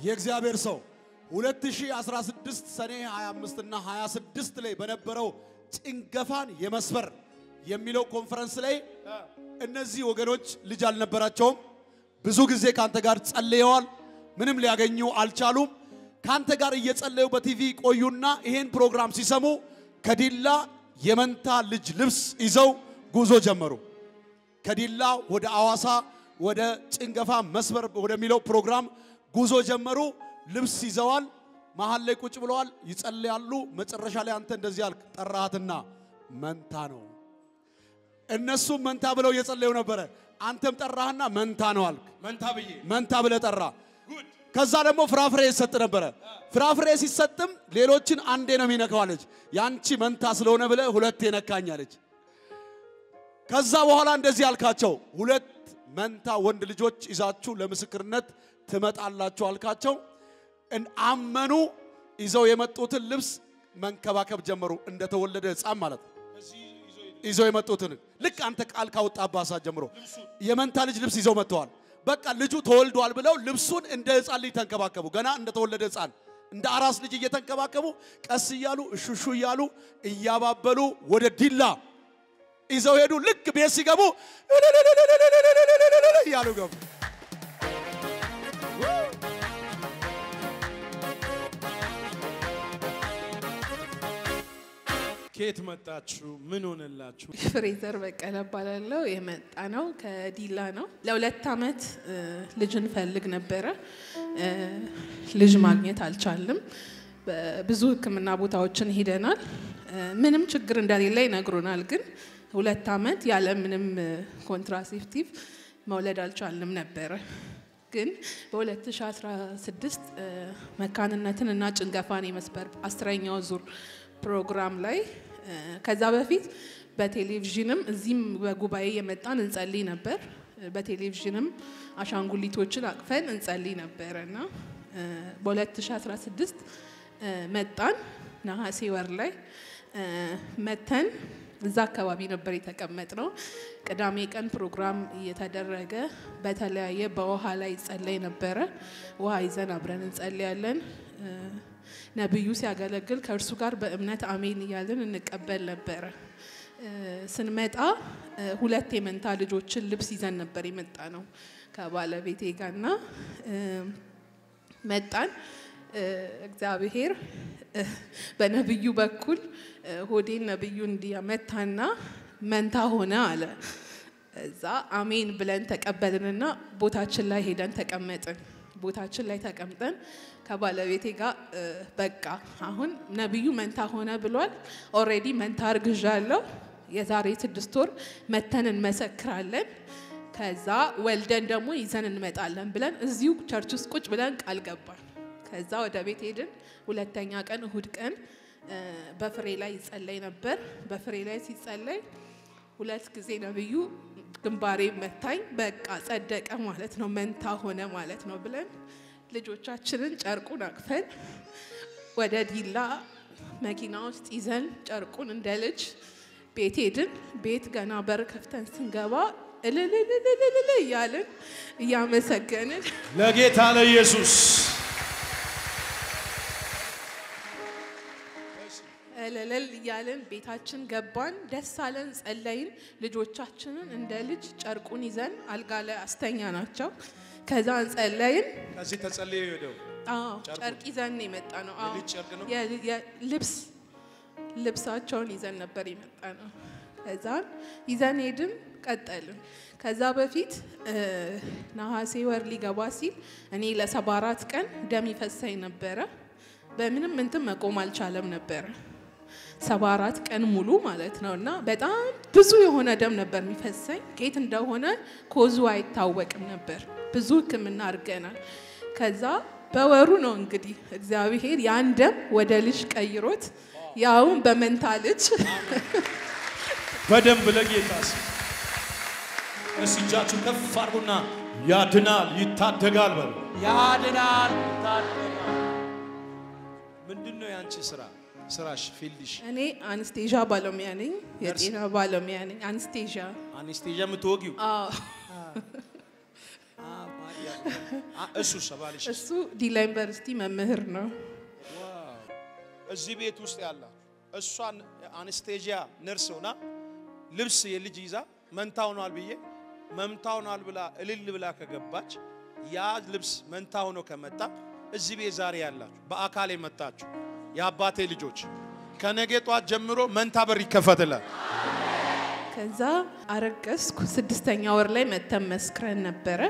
የእግዚአብሔር ሰው 2016 ሰኔ 25 እና 26 ላይ በነበረው ጭንገፋን የመስበር የሚለው ኮንፈረንስ ላይ እነዚህ ወገኖች ልጅ አልነበራቸውም ብዙ ጊዜ ካንተ ጋር ጸልየዋል ምንም ሊያገኙ አልቻሉም ካንተ ጋር እየጸለዩ በቲቪ ቆዩና ይሄን ፕሮግራም ሲሰሙ ከዲላ የመንታ ልጅ ልብስ ይዘው ጉዞ ጀመሩ ከዲላ ወደ አዋሳ ወደ ጭንገፋ መስበር ወደሚለው ፕሮግራም ጉዞ ጀመሩ ልብስ ይዘዋል መሃል ላይ ቁጭ ብለዋል ይጸልያሉ መጨረሻ ላይ አንተ እንደዚህ አልክ ጠራሃትና መንታ ነው እነሱ መንታ ብለው እየጸለዩ ነበር አንተም ጠራህና መንታ ነው አልክ መንታ ብለ ጠራ ከዛ ደግሞ ፍራፍሬ ይሰጥ ነበር ፍራፍሬ ሲሰጥም ሌሎችን አንዴ ነው የሚነካዋለች ያንቺ መንታ ስለሆነ ብለ ሁለት የነካኛለች ከዛ በኋላ እንደዚህ አልካቸው ሁለት መንታ ወንድ ልጆች ይዛችሁ ለምስክርነት ትመጣላችሁ አልካቸው አመኑ ይዘው የመጡትን ልብስ መንከባከብ ጀመሩ እንደተወለደ ሕፃን ማለት ይዘው የመጡትን ልክ አንተ ቃል ካወጣባሳ ጀምሮ የመንታ ልጅ ልብስ ይዘው መጥተዋል በቃ ልጁ ተወልዷል ብለው ልብሱን እንደ ሕፃን ልጅ ተንከባከቡ ገና እንደተወለደ ሕፃን እንደ አራስ ልጅ እየተንከባከቡ ቀስ ይያሉ እሹሹ ይያሉ እያባበሉ ወደ ዲላ ይዘው ሄዱ ልክ ቤት ሲገቡ ያሉ ገቡ ከየት መጣችሁ ምን ሆነላችሁ ፍሬዘር በቀለ ባላለው የመጣ ነው ከዲላ ነው ለሁለት አመት ልጅን ፈልግ ነበር ልጅ ማግኘት አልቻለም ብዙ ህክምና ቦታዎችን ሄደናል ምንም ችግር እንደሌለ ይነግሩናል ግን ሁለት አመት ያለ ምንም ኮንትራሴፕቲቭ መውለድ አልቻለም ነበር ግን በ2016 መካንነትን እና ጭንገፋን የመስበር 10ኛው ዙር ፕሮግራም ላይ ከዛ በፊት በቴሌቪዥንም እዚህም በጉባኤ የመጣን እንጸልይ ነበር በቴሌቪዥንም አሻንጉሊቶችን አቅፈን እንጸልይ ነበርና በ2016 መጣን ነሐሴ ወር ላይ መተን እዛ አካባቢ ነበር የተቀመጥነው ቅዳሜ ቀን ፕሮግራም እየተደረገ በተለያየ በውሃ ላይ ጸልይ ነበር ውሃ ይዘን አብረን እንጸልያለን ነብዩ ሲያገለግል ከእርሱ ጋር በእምነት አሜን ይያልን እንቀበል ነበር ስንመጣ ሁለት የመንታ ልጆችን ልብስ ይዘን ነበር የመጣነው ከባለቤቴ ጋርና መጣን እግዚአብሔር በነብዩ በኩል ሆዴን ነብዩ እንዲያመታና መንታ ሆነ አለ እዛ አሜን ብለን ተቀበልንና ቦታችን ላይ ሄደን ተቀመጥን ቦታችን ላይ ተቀምጠን ከባለቤቴ ጋር በቃ አሁን ነብዩ መንታ ሆነ ብሏል ኦሬዲ መንታ አርግዣለሁ የዛሬ 6 ወር መተን እንመሰክራለን ከዛ ወልደን ደግሞ ይዘን እንመጣለን ብለን እዚሁ ቸርች ውስጥ ቁጭ ብለን ቃል ገባን ከዛ ወደ ቤት ሄድን ሁለተኛ ቀን እሁድ ቀን በፍሬ ላይ ይጸለይ ነበር በፍሬ ላይ ሲጸለይ ሁለት ጊዜ ነብዩ ግንባሬ መታኝ በቃ ጸደቀ ማለት ነው መንታ ሆነ ማለት ነው ብለን ልጆቻችንን ጨርቁን አቅፈን ወደ ዲላ መኪና ውስጥ ይዘን ጨርቁን እንደ ልጅ ቤት ሄድን ቤት ገና በር ከፍተን ስንገባ እልልልልልል ያለን ያመሰገንን ለጌታ ለኢየሱስ እልል ያለን ቤታችን ገባን ደስ አለን ጸለይን ልጆቻችንን እንደ ልጅ ጨርቁን ይዘን አልጋ ላይ አስተኛናቸው ከዛ ጸለይን ከዚህ ተጸልዩ ይደው ጨርቅ ይዘን የመጣ ነው ልብሳቸውን ይዘን ነበር የመጣ ነው ከዛ ይዘን ሄድን ቀጠልን ከዛ በፊት ነሐሴ ወር ሊገባ ሲል እኔ ለ74 ቀን ደም ይፈሰኝ ነበር በምንም እንትን መቆም አልቻለም ነበር 74 ቀን ሙሉ ማለት ነውና በጣም ብዙ የሆነ ደም ነበር የሚፈሰኝ ከየት እንደሆነ ኮዙ አይታወቅም ነበር ብዙ ህክምና አርገናል ከዛ በወሩ ነው እንግዲህ እግዚአብሔር ያን ደም ወደ ልጅ ቀይሮት ያው በመንታ ልጅ በደም ለጌታስ እስጃችሁ ከፍ አርጉና ያድናል ይታደጋል በሉ ያድናል ይታደጋል ምንድነው ያንቺ ስራሽ ፊልድሽ እኔ አንስቴዣ ባለሙያ ነኝ የጤና ባለሙያ ነኝ አንስቴዣ ምትወጊው እሱ ሰባልሽ እሱ ዲላ ዩኒቨርሲቲ መምህር ነው። እዚህ ቤት ውስጥ ያለ እሷን አነስቴጂያ ነርስ ሆና ልብስ የልጅ ይዛ መንታ ሆኗል ብዬ መንታ ሆኗል ብላ እልል ብላ ከገባች ያ ልብስ መንታ ሆኖ ከመጣ እዚህ ቤት ዛሬ ያላችሁ በአካል የመጣችሁ የአባቴ ልጆች ከነገ ጧት ጀምሮ መንታ በር ይከፈትላል። ከዛ አረገዝኩ 6ኛ ወር ላይ መተን መስክረን ነበረ።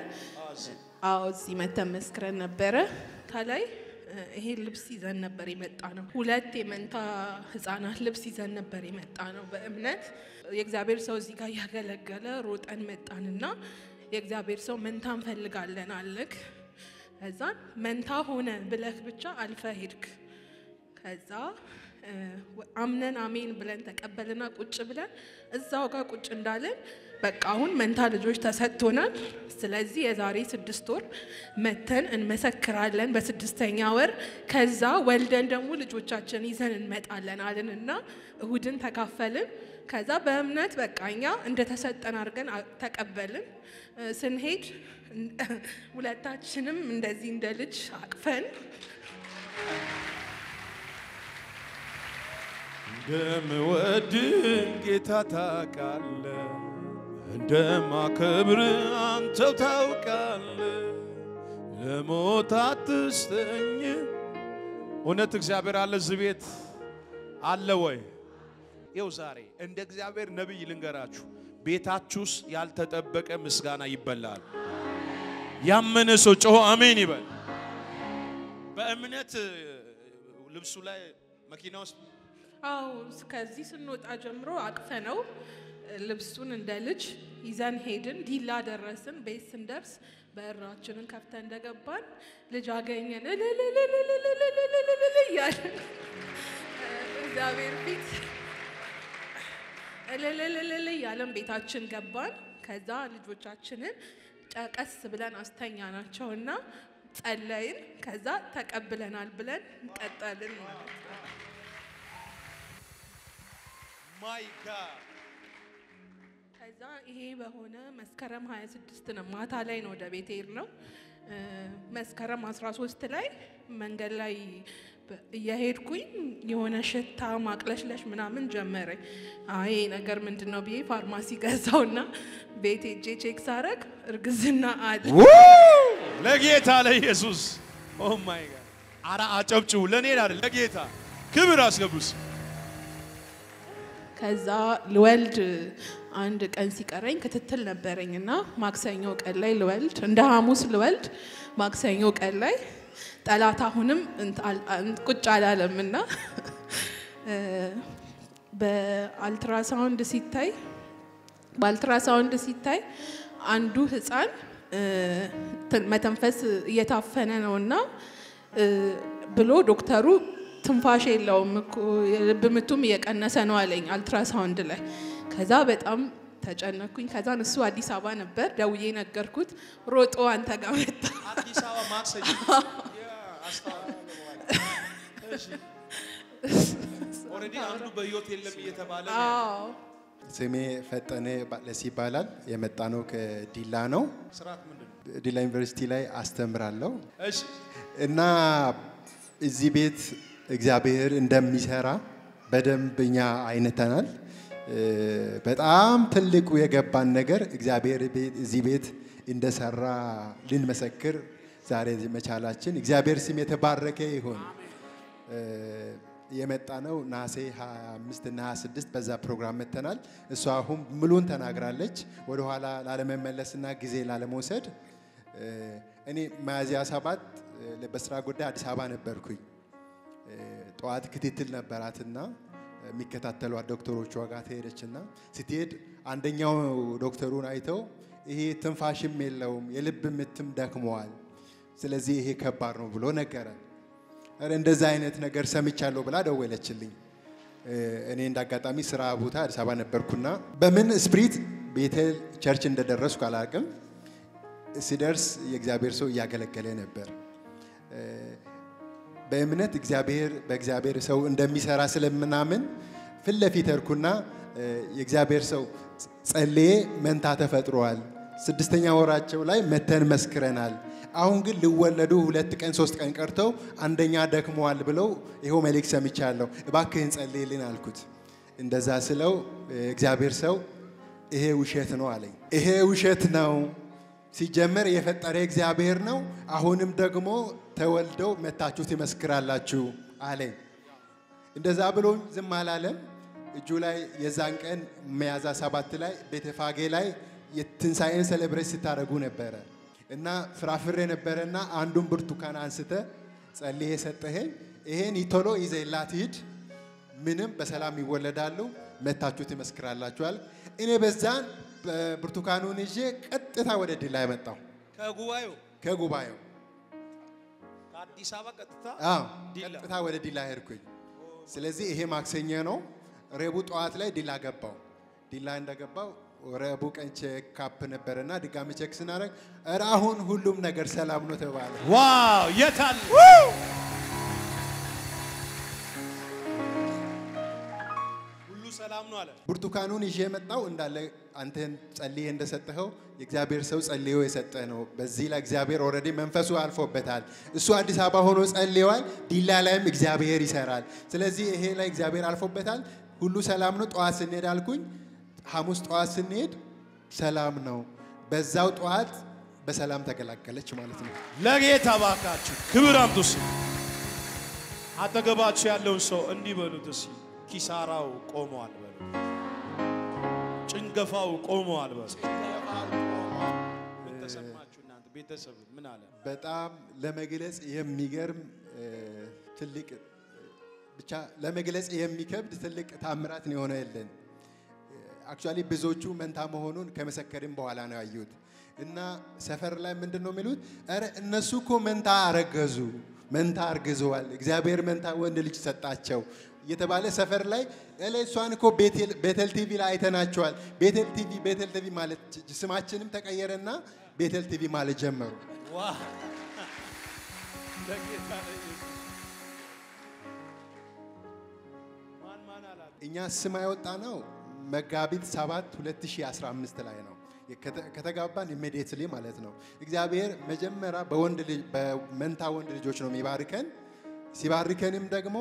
አዎ እዚህ መተን መስክረን ነበረ። ታላይ ይሄ ልብስ ይዘን ነበር የመጣ ነው። 2 የመንታ ህፃናት ልብስ ይዘን ነበር የመጣ ነው። በእምነት የእግዚአብሔር ሰው እዚህ ጋር ያገለገለ ሮጠን መጣንና የእግዚአብሔር ሰው መንታ እንፈልጋለን አለክ። ከዛ መንታ ሆነ ብለክ ብቻ አልፈ ሄድክ። ከዛ አምነን አሜን ብለን ተቀበልና ቁጭ ብለን እዛው ጋር ቁጭ እንዳለን በቃ አሁን መንታ ልጆች ተሰጥቶናል። ስለዚህ የዛሬ 6 ወር መተን እንመሰክራለን በ6ኛ ወር ከዛ ወልደን ደግሞ ልጆቻችን ይዘን እንመጣለን አለንና እሁድን ተካፈልን። ከዛ በእምነት በቃኛ እንደተሰጠን አድርገን ተቀበልን። ስንሄድ ሁለታችንም እንደዚህ እንደ ልጅ አቅፈን እንደምወድ ጌታ ታውቃለህ እንደማከብር አንተው ታውቃለህ ለሞት አትስተኝ። እውነት እግዚአብሔር አለ እዚህ ቤት አለ ወይ? ይኸው ዛሬ እንደ እግዚአብሔር ነብይ ልንገራችሁ ቤታችሁስ ያልተጠበቀ ምስጋና ይበላል። ያመነ ሰው ጮሆ አሜን ይበል። በእምነት ልብሱ ላይ መኪና ውስጥ አው ከዚህ ስንወጣ ጀምሮ አቅፈነው ልብሱን እንደ ልጅ ይዘን ሄድን። ዲላ ደረስን። ቤት ስንደርስ በራችንን ከፍተን እንደገባን ልጅ አገኘን ያለን እግዚአብሔር ፊት ያለን ቤታችን ገባን። ከዛ ልጆቻችንን ቀስ ብለን አስተኛናቸውና ጸለይን። ከዛ ተቀብለናል ብለን ቀጠልን ማለት ነው። ማይ ጋድ ከዛ ይሄ በሆነ መስከረም 26 ነው ማታ ላይ ነው ወደ ቤት ሄድ ነው። መስከረም 13 ላይ መንገድ ላይ እየሄድኩኝ የሆነ ሽታ ማቅለሽለሽ ምናምን ጀመረኝ። አይ ነገር ምንድነው ብዬ ፋርማሲ ገዛውና ቤት ሄጄ ቼክ ሳረግ እርግዝና አለ። ለጌታ ለኢየሱስ ኦ ማይ ጋድ አራ አጨብጭው ለኔ አይደል ለጌታ ክብር አስገቡስ። ከዛ ልወልድ አንድ ቀን ሲቀረኝ ክትትል ነበረኝና ማክሰኞ ቀን ላይ ልወልድ እንደ ሐሙስ ልወልድ ማክሰኞ ቀን ላይ ጠላት አሁንም ቁጭ አላለምና በአልትራሳውንድ ሲታይ አንዱ ህፃን መተንፈስ እየታፈነ ነውና ብሎ ዶክተሩ ትንፋሽ የለውም እኮ የልብ ምቱም እየቀነሰ ነው አለኝ አልትራሳውንድ ላይ። ከዛ በጣም ተጨነኩኝ። ከዛ እሱ አዲስ አበባ ነበር። ደውዬ ነገርኩት። ሮጦ አንተ ጋር መጣ። አዲስ አበባ ማክሰኞ ኦሬዲ አንዱ በህይወት የለም እየተባለ ነው። ስሜ ፈጠነ ባለስ ይባላል። የመጣነው ከዲላ ነው። ስራት ምንድነው? ዲላ ዩኒቨርሲቲ ላይ አስተምራለሁ። እሺ እና እዚህ ቤት እግዚአብሔር እንደሚሰራ በደንብኛ አይነተናል። በጣም ትልቁ የገባን ነገር እግዚአብሔር እዚህ ቤት እንደሰራ ልንመሰክር ዛሬ መቻላችን እግዚአብሔር ስም የተባረከ ይሁን። የመጣነው ናሴ 25 እና 26 በዛ ፕሮግራም መተናል። እሷ አሁን ሙሉን ተናግራለች። ወደ ኋላ ላለመመለስና ጊዜ ላለመውሰድ እኔ ሚያዝያ 7 በስራ ጉዳይ አዲስ አበባ ነበርኩኝ። ጧት ክትትል ነበራትና የሚከታተሏት ዶክተሮቿ ጋር ተሄደችና ስትሄድ አንደኛው ዶክተሩን አይተው ይሄ ትንፋሽም የለውም የልብ ምትም ደክመዋል፣ ስለዚህ ይሄ ከባድ ነው ብሎ ነገረን። እንደዛ አይነት ነገር ሰምቻለሁ ብላ ደወለችልኝ። እኔ እንዳጋጣሚ ስራ ቦታ አዲስ አበባ ነበርኩና በምን ስፕሪት ቤተል ቸርች እንደደረስኩ አላውቅም። ሲደርስ የእግዚአብሔር ሰው እያገለገለ ነበር። በእምነት በእግዚአብሔር ሰው እንደሚሰራ ስለምናምን ፊት ለፊት ተርኩና የእግዚአብሔር ሰው ጸልዬ መንታ ተፈጥሯል፣ 6ኛ ወራቸው ላይ መተን መስክረናል፣ አሁን ግን ሊወለዱ 2 ቀን 3 ቀን ቀርተው አንደኛ ደክመዋል ብለው ይሄው መልእክት ሰምቻለሁ እባክህን ጸልይልን አልኩት እንደዛ ስለው እግዚአብሔር ሰው ይሄ ውሸት ነው አለኝ ይሄ ውሸት ነው ሲጀመር የፈጠረ እግዚአብሔር ነው አሁንም ደግሞ ተወልደው መታችሁ ትመስክራላችሁ አለኝ እንደዛ ብሎኝ ዝም አላለም እጁ ላይ የዛን ቀን ሚያዝያ 7 ላይ ቤተፋጌ ላይ የትንሳኤን ሴሌብሬት ሲታረጉ ነበር እና ፍራፍሬ ነበርና አንዱን ብርቱካን አንስተ ጸልዬ ሰጠኸኝ ይሄን ይቶሎ ይዘላት ሂድ ምንም በሰላም ይወለዳሉ መታችሁ ትመስክራላችኋል እኔ በዛን ብርቱካኑን ይዤ ቀጥታ ወደ ዲላ መጣሁ ከጉባኤው ከአዲስ አበባ ቀጥታ ወደ ዲላ ሄድኩኝ ስለዚህ ይሄ ማክሰኞ ነው ረቡዕ ጠዋት ላይ ዲላ ገባው ዲላ እንደገባው ረቡዕ ቀን ቼክ አፕ ነበርና ድጋሚ ቼክ ስናረግ አሁን ሁሉም ነገር ሰላም ነው ተባለ ዋው የታል ሁሉ ሰላም ነው አለ ብርቱካኑን ይዤ መጣው እንዳለ አንተን ጸልዬ እንደሰጠኸው የእግዚአብሔር ሰው ጸልዮ የሰጠህ ነው በዚህ ላይ እግዚአብሔር ኦሬዲ መንፈሱ አልፎበታል እሱ አዲስ አበባ ሆኖ ጸልየዋል ዲላ ላይም እግዚአብሔር ይሰራል ስለዚህ ይሄ ላይ እግዚአብሔር አልፎበታል ሁሉ ሰላም ነው ጠዋት ስንሄድ አልኩኝ ሐሙስ ጠዋት ስንሄድ ሰላም ነው በዛው ጠዋት በሰላም ተገላገለች ማለት ነው ለጌታ ባካችሁ ክብር አምጡስ አጠገባችሁ ያለውን ሰው እንዲህ በሉት እስኪ ኪሳራው ቆሟል በሉ ጭንገፋው ቆሟል በሉ ምን ተሰማችሁ እናንተ ቤተሰብ ምን አለ በጣም ለመግለጽ የሚገርም ትልቅ ብቻ ለመግለጽ የሚከብድ ትልቅ ታምራት ነው የሆነልን አክቹአሊ ብዙዎቹ መንታ መሆኑን ከመሰከረም በኋላ ነው ያዩት እና ሰፈር ላይ ምንድነው የሚሉት አረ እነሱኮ መንታ አረገዙ መንታ አርግዘዋል እግዚአብሔር መንታ ወንድ ልጅ ሰጣቸው የተባለ ሰፈር ላይ እሷን እኮ ቤተል ቲቪ ላይ አይተናቸዋል ቤተል ቲቪ ማለት ስማችንም ተቀየረና ቤተል ቲቪ ማለት ጀመሩ ዋው ለጌታ እኛ ስም ያወጣ ነው መጋቢት 7 2015 ላይ ነው ከተጋባን ኢሚዲየትሊ ማለት ነው እግዚአብሔር መጀመሪያ በመንታ ወንድ ልጆች ነው የሚባርከን ሲባርከንም ደግሞ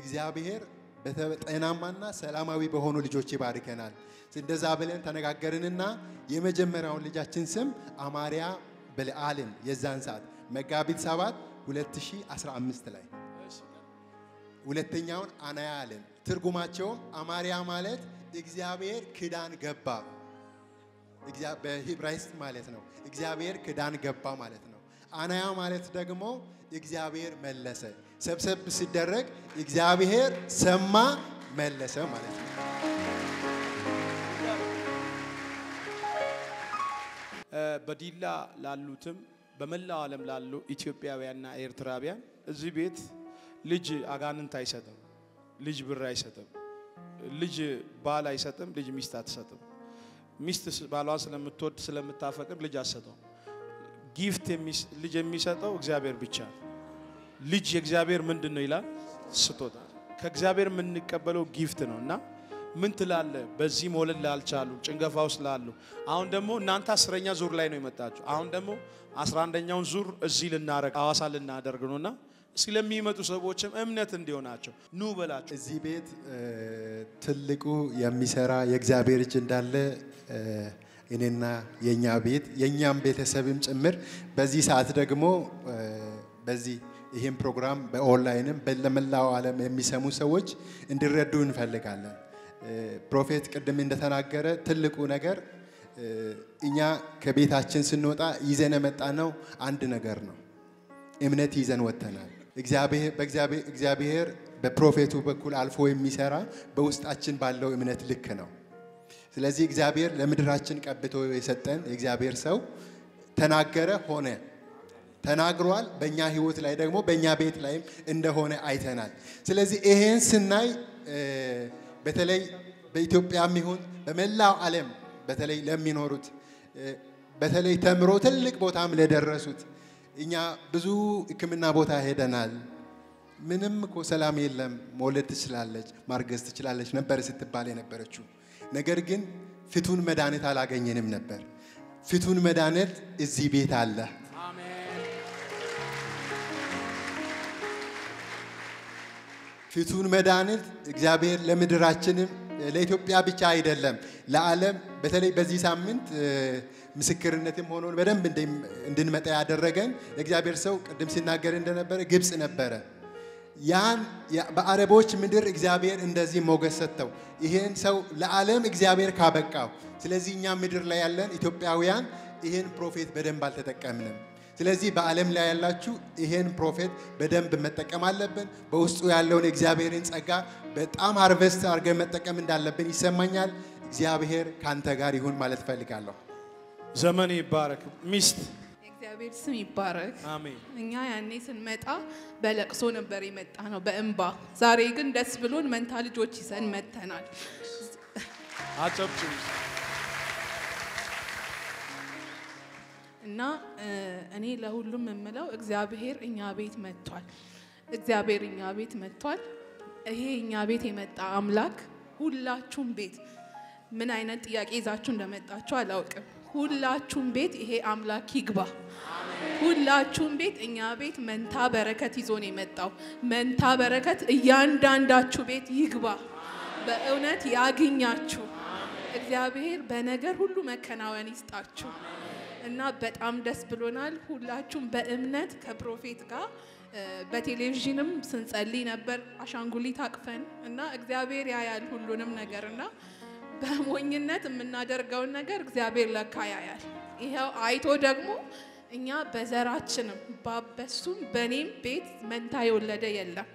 እግዚአብሔር በጤናማና ሰላማዊ በሆኑ ልጆች ይባርከናል እንደዛ ብለን ተነጋገርንና የመጀመሪያውን ልጃችን ስም አማሪያ በልዓልን የዛን ሰዓት መጋቢት 7 2015 ላይ ሁለተኛውን አናያ አለን ትርጉማቸው አማሪያ ማለት እግዚአብሔር ክዳን ገባ በዕብራይስጥ ማለት ነው እግዚአብሔር ክዳን ገባ ማለት ነው አናያ ማለት ደግሞ እግዚአብሔር መለሰ ሰብሰብ ሲደረግ እግዚአብሔር ሰማ መለሰ ማለት ነው በዲላ ላሉትም በመላው ዓለም ላሉ ኢትዮጵያውያንና ኤርትራውያን እዚህ ቤት ልጅ አጋንንት አይሰጥም ልጅ ብር አይሰጥም ልጅ ባል አይሰጥም ልጅ ሚስት አትሰጥም ሚስት ባሏን ስለምትወድ ስለምታፈቅር ልጅ አትሰጠው ጊፍት ልጅ የሚሰጠው እግዚአብሔር ብቻ ልጅ የእግዚአብሔር ምንድነው ይላል ስጦታ ከእግዚአብሔር የምንቀበለው ጊፍት ነውና ምን ትላለ በዚህ ሞለል ላልቻሉ ጭንገፋው ስላሉ አሁን ደግሞ እናንተ 10ኛ ዙር ላይ ነው የመጣችሁ አሁን ደግሞ 11ኛውን ዙር እዚህ ልናረግ አዋሳ ልናደርግ ነውና ስለሚመጡ ሰዎችም እምነት እንዲሆናቸው ኑ በላችሁ እዚህ ቤት ትልቁ የሚሰራ የእግዚአብሔር እጅ እንዳለ እኔና የኛ ቤት የኛም ቤተሰብም ጭምር በዚህ ሰዓት ደግሞ በዚህ ይሄን ፕሮግራም በኦንላይንም በለመላው ዓለም የሚሰሙ ሰዎች እንዲረዱ እንፈልጋለን ፕሮፌት ቅድም እንደተናገረ ትልቁ ነገር እኛ ከቤታችን ስንወጣ ይዘን መጣነው አንድ ነገር ነው እምነት ይዘን ወተናል እግዚአብሔር በፕሮፌቱ በኩል አልፎ የሚሰራ በውስጣችን ባለው እምነት ልክ ነው ስለዚህ እግዚአብሔር ለምድራችን ቀብቶ የሰጠን እግዚአብሔር ሰው ተናገረ ሆነ ተናግሯል በእኛ ህይወት ላይ ደግሞ በእኛ ቤት ላይም እንደሆነ አይተናል ስለዚህ ይሄን ስናይ በተለይ በኢትዮጵያም ይሁን በመላው ዓለም በተለይ ለሚኖሩት በተለይ ተምሮ ትልቅ ቦታም ለደረሱት እኛ ብዙ ህክምና ቦታ ሄደናል ምንም እኮ ሰላም የለም ሞለት ትችላለች ማርገዝ ትችላለች ነበር ስትባል የነበረችው ነገር ግን ፍቱን መድኃኒት አላገኘንም ነበር ፍቱን መድኃኒት እዚህ ቤት አለ አሜን ፍቱን መድኃኒት እግዚአብሔር ለምድራችንም ለኢትዮጵያ ብቻ አይደለም ለዓለም በተለይ በዚህ ሳምንት ምስክርነትም ሆኖ በደንብ እንድንመጣ ያደረገን እግዚአብሔር ሰው ቅድም ሲናገር እንደነበረ ግብጽ ነበረ ያን በአረቦች ምድር እግዚአብሔር እንደዚህ ሞገስ ሰጥተው ይሄን ሰው ለዓለም እግዚአብሔር ካበቃው ስለዚህ እኛ ምድር ላይ ያለን ኢትዮጵያውያን ይሄን ፕሮፌት በደንብ አልተጠቀምንም ስለዚህ በዓለም ላይ ያላችሁ ይሄን ፕሮፌት በደንብ መጠቀም አለብን በውስጡ ያለውን እግዚአብሔርን ጸጋ በጣም ሃርቨስት አድርገን መጠቀም እንዳለብን ይሰማኛል እግዚአብሔር ካንተ ጋር ይሁን ማለት ፈልጋለሁ ዘመን ይባረክ ሚስት እግዚአብሔር ስም ይባረክ አሜን እኛ ያኔ ስንመጣ በለቅሶ ነበር የመጣ ነው በእንባ ዛሬ ግን ደስ ብሎን መንታ ልጆች ይዘን መተናል አጨብጭቡ እና እኔ ለሁሉም የምለው እግዚአብሔር እኛ ቤት መጥቷል እግዚአብሔር እኛ ቤት መጥቷል ይሄ እኛ ቤት የመጣ አምላክ ሁላችሁም ቤት ምን አይነት ጥያቄ ይዛችሁ እንደመጣችሁ አላውቅም ሁላችሁም ቤት ይሄ አምላክ ይግባ ሁላችሁም ቤት እኛ ቤት መንታ በረከት ይዞ ነው የመጣው መንታ በረከት እያንዳንዳችሁ ቤት ይግባ በእውነት ያግኛችሁ እግዚአብሔር በነገር ሁሉ መከናወን ይስጣችሁ እና በጣም ደስ ብሎናል ሁላችሁም በእምነት ከፕሮፌት ጋር በቴሌቪዥንም ስንጸልይ ነበር አሻንጉሊት አቅፈን እና እግዚአብሔር ያያል ሁሉንም ነገርና በሞኝነት የምናደርገው ነገር እግዚአብሔር ለካ ያያል ይሄው አይቶ ደግሞ እኛ በዘራችንም ባበሱም በኔም ቤት መንታ የወለደ የለም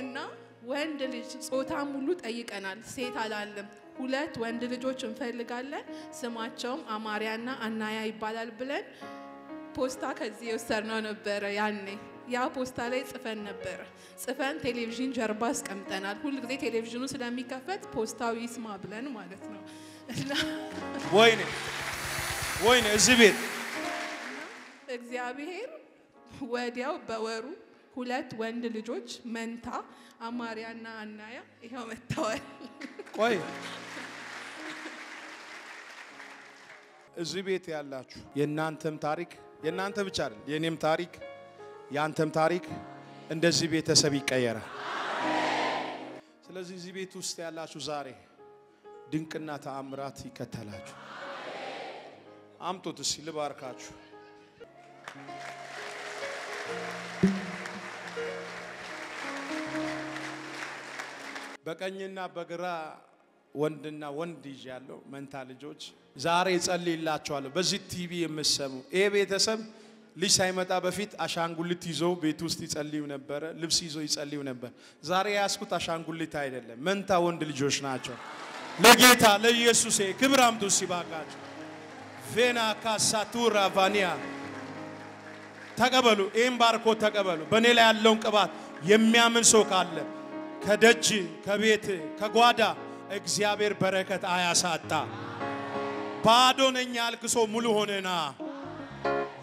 እና ወንድ ልጅ ጾታም ሁሉ ጠይቀናል ሴት አላለም ሁለት ወንድ ልጆች እንፈልጋለን ስማቸውም አማሪያና አናያ ይባላል ብለን ፖስታ ከዚህ ወሰርነው ነበር ያኔ ያ ፖስታ ላይ ጽፈን ነበር ጽፈን ቴሌቪዥን ጀርባ አስቀምጠናል ሁሉ ጊዜ ቴሌቪዥኑ ስለሚከፈት ፖስታው ይስማ ብለን ማለት ነው ወይኔ እዚህ ቤት እግዚአብሔር ወዲያው በወሩ ሁለት ወንድ ልጆች መንታ አማሪያና አናያ ይሄው መተዋል ቆይ እዚህ ቤት ያላችሁ የናንተም ታሪክ የናንተ ብቻ አይደል የኔም ታሪክ ያንተም ታሪክ እንደዚህ ቤተሰብ ይቀየራል ስለዚህ እዚህ ቤት ውስጥ ያላችሁ ዛሬ ድንቅና ተአምራት ይከተላችሁ አምጡት እስኪ ልባርካችሁ በቀኝና በግራ ወንድና ወንድ ይያለው መንታ ልጆች ዛሬ ጸልይላችኋለሁ በዚህ ቲቪ የምሰሙ ይሄ ቤተሰብ ልጅ ሳይመጣ በፊት አሻንጉሊት ይዞ ቤት ውስጥ ይጸልዩ ነበር ልብስ ይዞ ይጸልዩ ነበር ዛሬ ያስኩት አሻንጉሊት አይደለም መንታ ወንድ ልጆች ናቸው ለጌታ ለኢየሱስ ክብር አምጡ ሲባካችሁ ቬና ካሳቱራ ቫኒያ ተቀበሉ ይሄን ባርኮ ተቀበሉ በኔ ላይ ያለውን ቅባት የሚያምን ሰው ካለ ከደጅ ከቤት ከጓዳ እግዚአብሔር በረከት አያሳጣ ባዶ ነኝ ያልክሶ ሙሉ ሆነና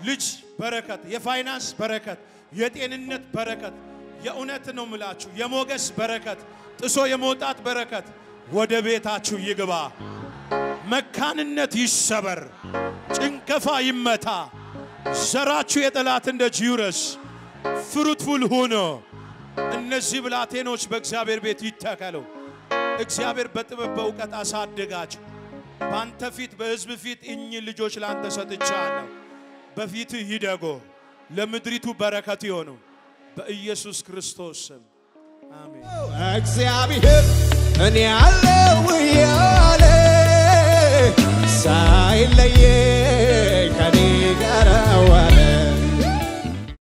ልጅ በረከት የፋይናንስ በረከት የጤንነት በረከት የእውነት ነው ምላችሁ የሞገስ በረከት ጥሶ የመውጣት በረከት ወደ ቤታችሁ ይግባ መካንነት ይሰበር ጭንከፋ ይመታ ዘራችሁ የጠላት እንደ ጂውረስ ፍሩትፉል ሆኖ እነዚህ ብላቴኖች በእግዚአብሔር ቤት ይተከሉ እግዚአብሔር በጥበብ በእውቀት አሳደጋቸው ባንተ ፊት በሕዝብ ፊት እኚ ልጆች ላንተ ሰጥቻለሁ በፊት ይደጎ ለምድሪቱ በረከት ይሆኑ በኢየሱስ ክርስቶስ ስም አሜን እግዚአብሔር እኔ ያለው